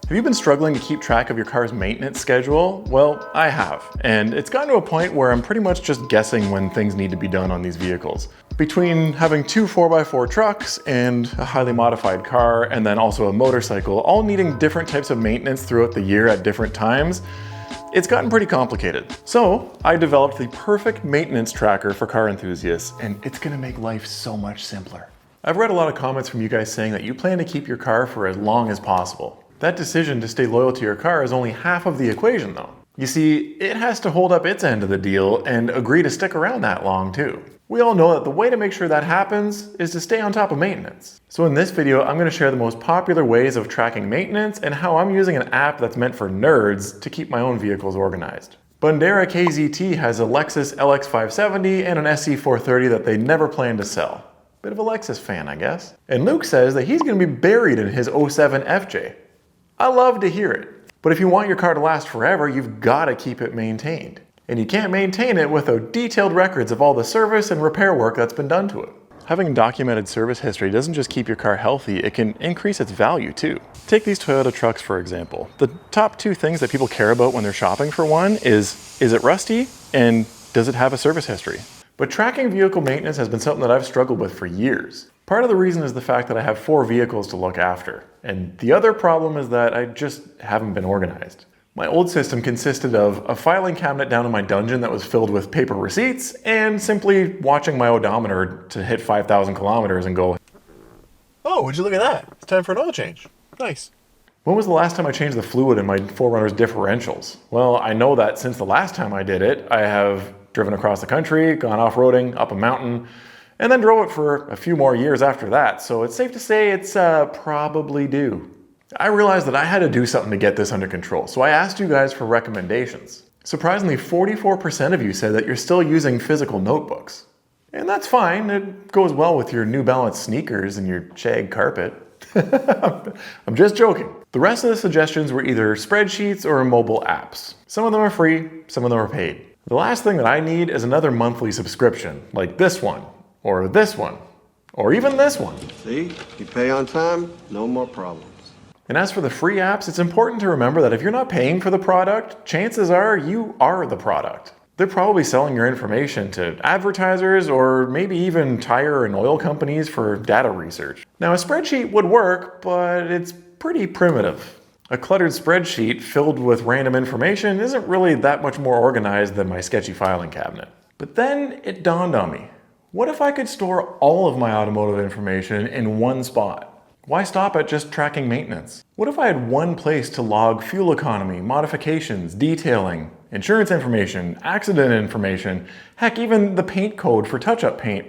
Have you been struggling to keep track of your car's maintenance schedule? Well, I have, and it's gotten to a point where I'm pretty much just guessing when things need to be done on these vehicles. Between having two 4x4 trucks and a highly modified car, and then also a motorcycle, all needing different types of maintenance throughout the year at different times, it's gotten pretty complicated. So I developed the perfect maintenance tracker for car enthusiasts, and it's gonna make life so much simpler. I've read a lot of comments from you guys saying that you plan to keep your car for as long as possible. That decision to stay loyal to your car is only half of the equation though. You see, it has to hold up its end of the deal and agree to stick around that long too. We all know that the way to make sure that happens is to stay on top of maintenance. So in this video, I'm going to share the most popular ways of tracking maintenance and how I'm using an app that's meant for nerds to keep my own vehicles organized. Bundera KZT has a Lexus LX570 and an SC430 that they never plan to sell. Bit of a Lexus fan, I guess. And Luke says that he's going to be buried in his '07 FJ. I love to hear it. But if you want your car to last forever, you've got to keep it maintained. And you can't maintain it without detailed records of all the service and repair work that's been done to it. Having documented service history doesn't just keep your car healthy, it can increase its value too. Take these Toyota trucks for example. The top two things that people care about when they're shopping for one is it rusty and does it have a service history? But tracking vehicle maintenance has been something that I've struggled with for years. Part of the reason is the fact that I have 4 vehicles to look after. And the other problem is that I just haven't been organized. My old system consisted of a filing cabinet down in my dungeon that was filled with paper receipts and simply watching my odometer to hit 5,000 kilometers and go, "Oh, would you look at that? It's time for an oil change. Nice." When was the last time I changed the fluid in my 4Runner's differentials? Well, I know that since the last time I did it, I have driven across the country, gone off-roading, up a mountain, and then drove it for a few more years after that, so it's safe to say it's probably due. I realized that I had to do something to get this under control, so I asked you guys for recommendations. Surprisingly, 44% of you said that you're still using physical notebooks. And that's fine, it goes well with your New Balance sneakers and your shag carpet. I'm just joking. The rest of the suggestions were either spreadsheets or mobile apps. Some of them are free, some of them are paid. The last thing that I need is another monthly subscription, like this one, or this one, or even this one. See, you pay on time, no more problems. And as for the free apps, it's important to remember that if you're not paying for the product, chances are you are the product. They're probably selling your information to advertisers or maybe even tire and oil companies for data research. Now a spreadsheet would work, but it's pretty primitive. A cluttered spreadsheet filled with random information isn't really that much more organized than my sketchy filing cabinet. But then it dawned on me. What if I could store all of my automotive information in one spot? Why stop at just tracking maintenance? What if I had one place to log fuel economy, modifications, detailing, insurance information, accident information, heck, even the paint code for touch-up paint,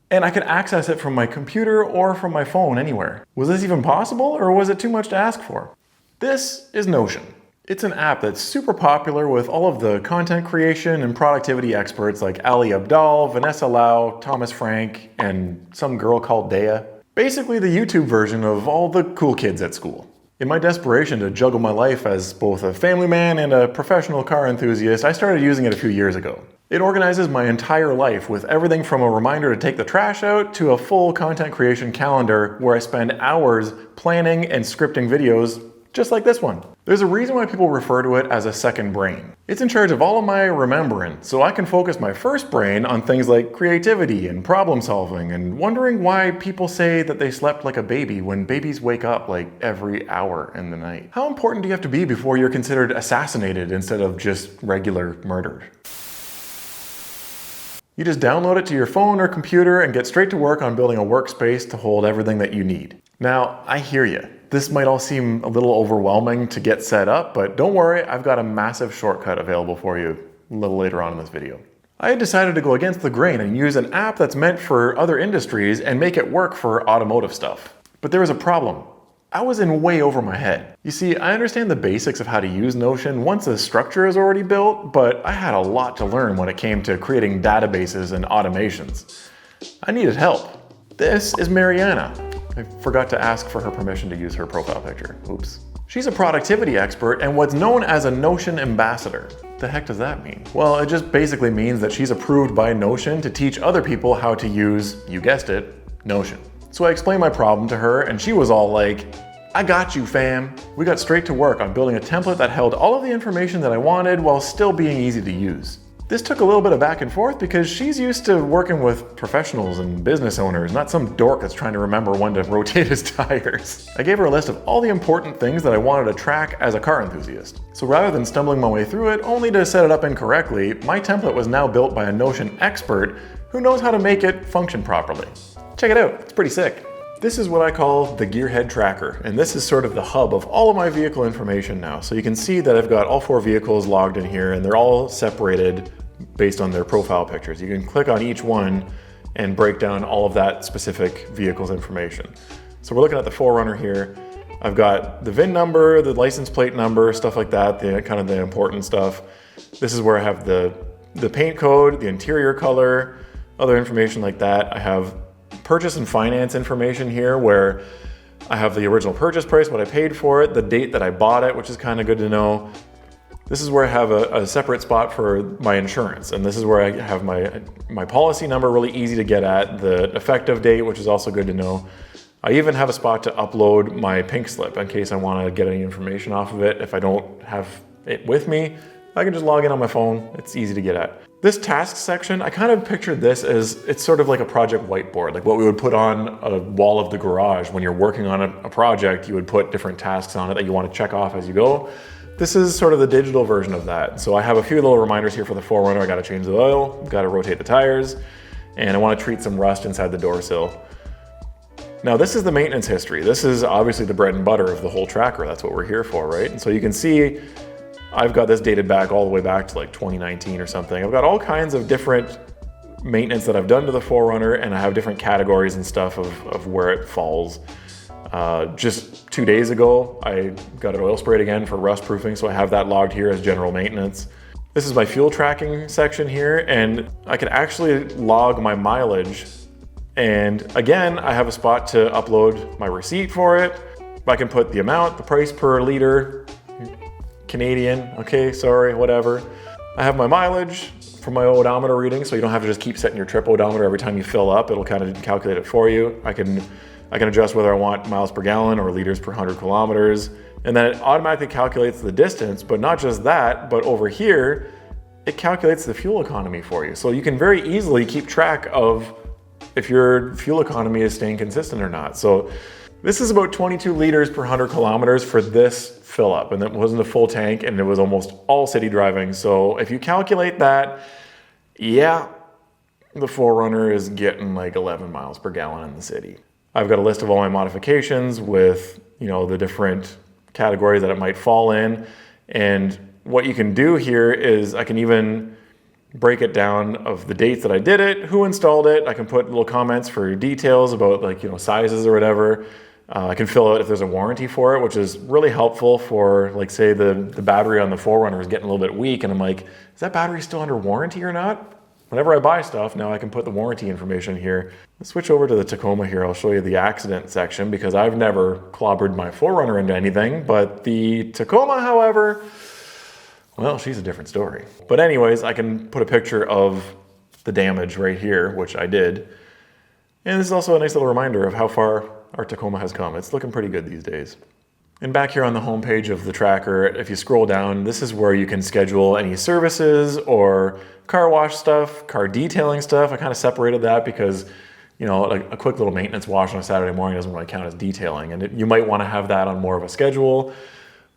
and I could access it from my computer or from my phone anywhere? Was this even possible, or was it too much to ask for? This is Notion. It's an app that's super popular with all of the content creation and productivity experts like Ali Abdaal, Vanessa Lau, Thomas Frank, and some girl called Dea. Basically the YouTube version of all the cool kids at school. In my desperation to juggle my life as both a family man and a professional car enthusiast, I started using it a few years ago. It organizes my entire life with everything from a reminder to take the trash out to a full content creation calendar where I spend hours planning and scripting videos just like this one. There's a reason why people refer to it as a second brain. It's in charge of all of my remembering, so I can focus my first brain on things like creativity and problem solving and wondering why people say that they slept like a baby when babies wake up like every hour in the night. How important do you have to be before you're considered assassinated instead of just regular murdered? You just download it to your phone or computer and get straight to work on building a workspace to hold everything that you need. Now, I hear you. This might all seem a little overwhelming to get set up, but don't worry, I've got a massive shortcut available for you a little later on in this video. I had decided to go against the grain and use an app that's meant for other industries and make it work for automotive stuff. But there was a problem. I was in way over my head. You see, I understand the basics of how to use Notion once the structure is already built, but I had a lot to learn when it came to creating databases and automations. I needed help. This is Mariana. I forgot to ask for her permission to use her profile picture. Oops. She's a productivity expert and what's known as a Notion ambassador. The heck does that mean? Well, it just basically means that she's approved by Notion to teach other people how to use, you guessed it, Notion. So I explained my problem to her and she was all like, I got you, fam. We got straight to work on building a template that held all of the information that I wanted while still being easy to use. This took a little bit of back and forth because she's used to working with professionals and business owners, not some dork that's trying to remember when to rotate his tires. I gave her a list of all the important things that I wanted to track as a car enthusiast. So rather than stumbling my way through it only to set it up incorrectly, my template was now built by a Notion expert who knows how to make it function properly. Check it out, it's pretty sick. This is what I call the Gearhead Tracker, and this is sort of the hub of all of my vehicle information now. So you can see that I've got all 4 vehicles logged in here, and they're all separated based on their profile pictures. You can click on each one and break down all of that specific vehicle's information. So we're looking at the 4Runner here. I've got the VIN number, the license plate number, stuff like that, the kind of the important stuff. This is where I have the paint code, the interior color, other information like that. I have purchase and finance information here where I have the original purchase price, what I paid for it, the date that I bought it, which is kind of good to know. This is where I have a separate spot for my insurance, and this is where I have my policy number, really easy to get at, the effective date, which is also good to know. I even have a spot to upload my pink slip in case I want to get any information off of it. If I don't have it with me, I can just log in on my phone. It's easy to get at. This tasks section, I kind of pictured this as, it's sort of like a project whiteboard, like what we would put on a wall of the garage. When you're working on a project, you would put different tasks on it that you want to check off as you go. This is sort of the digital version of that. So I have a few little reminders here for the 4Runner. I got to change the oil, got to rotate the tires, and I want to treat some rust inside the door sill. Now this is the maintenance history. This is obviously the bread and butter of the whole tracker. That's what we're here for, right? And so you can see I've got this dated back all the way back to like 2019 or something. I've got all kinds of different maintenance that I've done to the 4Runner, and I have different categories and stuff of where it falls. Just 2 days ago, I got it oil sprayed again for rust proofing, so I have that logged here as general maintenance. This is my fuel tracking section here, and I can actually log my mileage. And again, I have a spot to upload my receipt for it. I can put the amount, the price per liter, Canadian, okay, sorry, whatever. I have my mileage for my odometer reading, so you don't have to just keep setting your trip odometer every time you fill up. It'll kind of calculate it for you. I can adjust whether I want miles per gallon or liters per 100 kilometers. And then it automatically calculates the distance, but not just that, but over here, it calculates the fuel economy for you. So you can very easily keep track of if your fuel economy is staying consistent or not. So this is about 22 liters per 100 kilometers for this fill up, and it wasn't a full tank, and it was almost all city driving. So if you calculate that, yeah, the 4Runner is getting like 11 miles per gallon in the city. I've got a list of all my modifications with, the different categories that it might fall in. And what you can do here is I can even break it down of the dates that I did it, who installed it. I can put little comments for details about sizes or whatever. I can fill out if there's a warranty for it, which is really helpful for, like, say the battery on the 4Runner is getting a little bit weak, and I'm like, is that battery still under warranty or not? Whenever I buy stuff, now I can put the warranty information here. Let's switch over to the Tacoma here. I'll show you the accident section because I've never clobbered my 4Runner into anything, but the Tacoma, however, well, she's a different story. But anyways, I can put a picture of the damage right here, which I did. And this is also a nice little reminder of how far our Tacoma has come. It's looking pretty good these days. And back here on the home page of the tracker, if you scroll down, this is where you can schedule any services or car wash stuff, car detailing stuff. I kind of separated that because, like a quick little maintenance wash on a Saturday morning doesn't really count as detailing. And you might want to have that on more of a schedule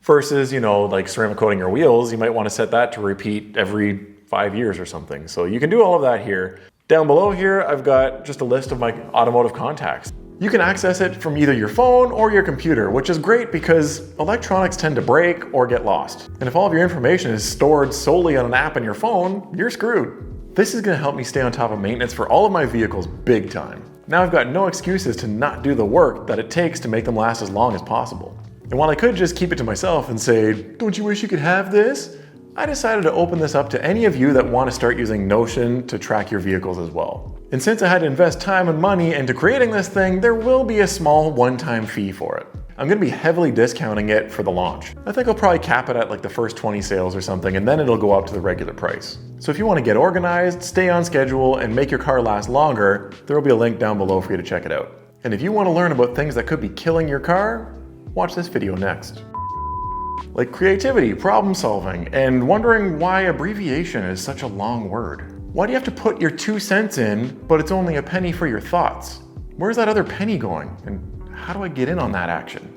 versus, like ceramic coating your wheels. You might want to set that to repeat every 5 years or something. So you can do all of that here. Down below here, I've got just a list of my automotive contacts. You can access it from either your phone or your computer, which is great because electronics tend to break or get lost. And if all of your information is stored solely on an app on your phone, you're screwed. This is going to help me stay on top of maintenance for all of my vehicles big time. Now I've got no excuses to not do the work that it takes to make them last as long as possible. And while I could just keep it to myself and say, don't you wish you could have this? I decided to open this up to any of you that want to start using Notion to track your vehicles as well. And since I had to invest time and money into creating this thing, there will be a small one-time fee for it. I'm going to be heavily discounting it for the launch. I think I'll probably cap it at like the first 20 sales or something, and then it'll go up to the regular price. So if you want to get organized, stay on schedule, and make your car last longer, there will be a link down below for you to check it out. And if you want to learn about things that could be killing your car, Watch this video next. Like creativity, problem solving, and wondering why abbreviation is such a long word. Why do you have to put your 2 cents in, but it's only a penny for your thoughts? Where's that other penny going? And how do I get in on that action?